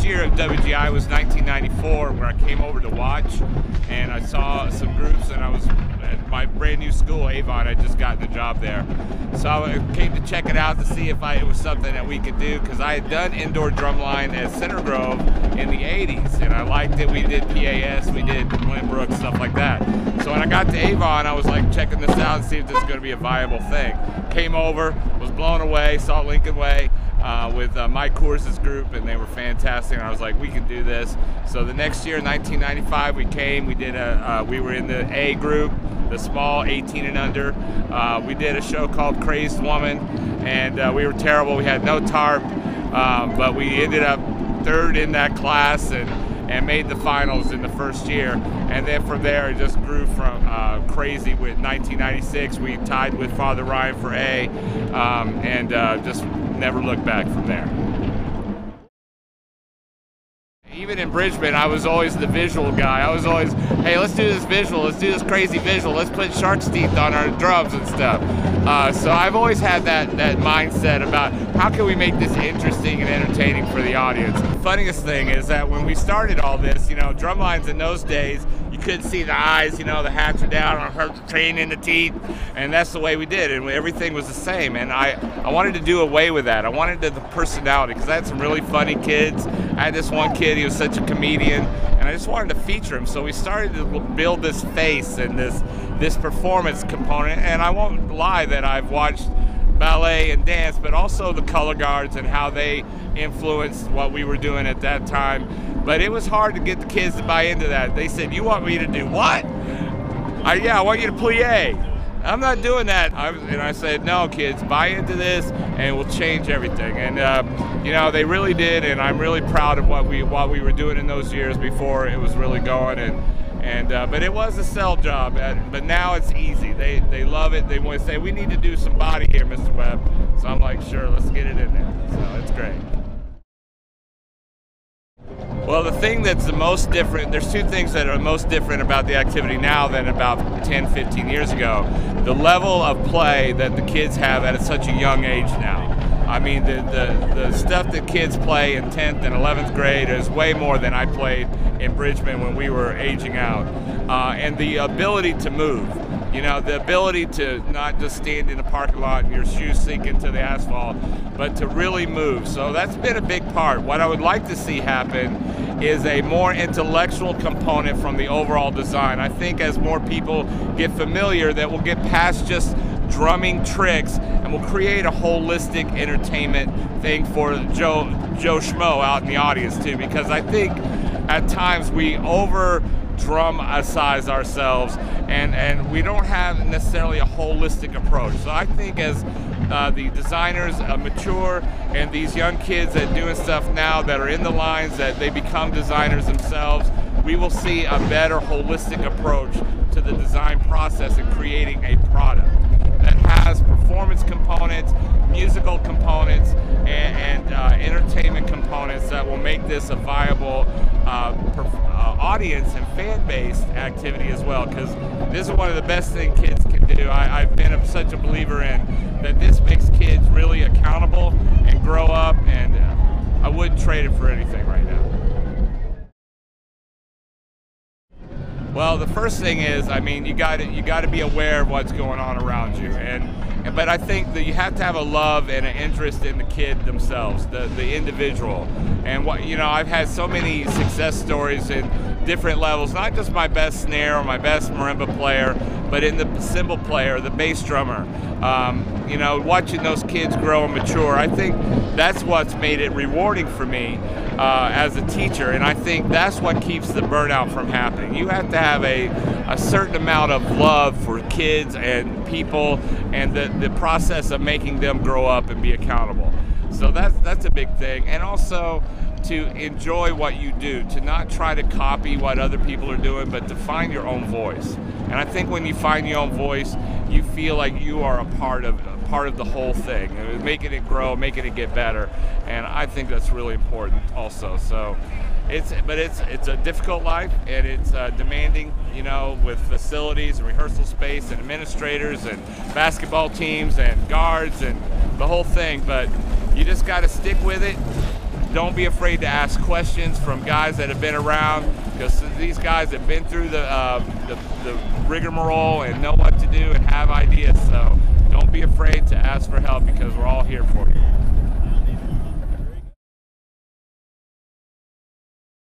first year of WGI was 1994, where I came over to watch, and I saw some groups, and I was at my brand new school, Avon. I just gotten the job there. So I came to check it out to see if it was something that we could do, because I had done indoor drumline at Center Grove in the 80s, and I liked it. We did PAS, we did Glenbrook, stuff like that. So when I got to Avon, I was like checking this out and see if this is going to be a viable thing. Came over, was blown away, saw Lincoln Way with Mike Coors' group, and they were fantastic. And I was like, we can do this. So the next year, 1995, we came. We did we were in the A group, the small 18 and under. We did a show called Crazed Woman, and we were terrible. We had no tarp, but we ended up third in that class and made the finals in the first year. And then from there, it just grew from crazy. With 1996, we tied with Father Ryan for A, and just never looked back from there. Even in Bridgman, I was always the visual guy. I was always, hey, let's do this visual, let's do this crazy visual, let's put shark's teeth on our drums and stuff. So I've always had that mindset about how can we make this interesting and entertaining for the audience. The funniest thing is that when we started all this, you know, drum lines in those days, you couldn't see the eyes, you know, the hats are down, our train in the teeth, and that's the way we did, and everything was the same. And I wanted to do away with that. I wanted the personality, because I had some really funny kids. I had this one kid, he was such a comedian, and I just wanted to feature him. So we started to build this face and this performance component. And I won't lie that I've watched ballet and dance, but also the color guards and how they influenced what we were doing at that time. But it was hard to get the kids to buy into that. They said, you want me to do what? Yeah, I want you to plie. I'm not doing that. And I said, no, kids, buy into this and we'll change everything. And you know, they really did, and I'm really proud of what we were doing in those years before it was really going. But it was a sell job, but now it's easy. They love it. They want to say, we need to do some body here, Mr. Webb. So I'm like, sure, let's get it in there. So it's great. Well, the thing that's the most different, there's two things that are most different about the activity now than about 10, 15 years ago. The level of play that the kids have at such a young age now. I mean, the stuff that kids play in 10th and 11th grade is way more than I played in Bridgman when we were aging out. And the ability to move. You know, the ability to not just stand in a parking lot and your shoes sink into the asphalt, but to really move. So that's been a big part. What I would like to see happen is a more intellectual component from the overall design. I think as more people get familiar, that we'll get past just drumming tricks and we'll create a holistic entertainment thing for Joe Schmo out in the audience too, because I think at times we drum-size ourselves, and we don't have necessarily a holistic approach. So I think as the designers mature, and these young kids that are doing stuff now that are in the lines, that they become designers themselves, we will see a better holistic approach to the design process and creating a product that has performance components, musical components, and entertainment components that will make this a viable audience and fan-based activity as well, because this is one of the best things kids can do. I've been such a believer in that this makes kids really accountable and grow up, and I wouldn't trade it for anything right now. Well, the first thing is, I mean, you got to be aware of what's going on around you, but I think that you have to have a love and an interest in the kid themselves, the individual. And what, you know, I've had so many success stories in different levels, not just my best snare or my best marimba player, but in the cymbal player, the bass drummer. You know, watching those kids grow and mature, I think that's what's made it rewarding for me as a teacher, and I think that's what keeps the burnout from happening. You have to have a certain amount of love for kids and people, and the process of making them grow up and be accountable. So that's a big thing. And also to enjoy what you do, to not try to copy what other people are doing, but to find your own voice. And I think when you find your own voice, you feel like you are a part of the whole thing, making it grow, making it get better. And I think that's really important also. So it's a difficult life, and it's demanding, you know, with facilities and rehearsal space and administrators and basketball teams and guards and the whole thing. But you just got to stick with it, don't be afraid to ask questions from guys that have been around, because these guys have been through the rigmarole and know what to do and have ideas. So don't be afraid to ask for help, because we're all here for you.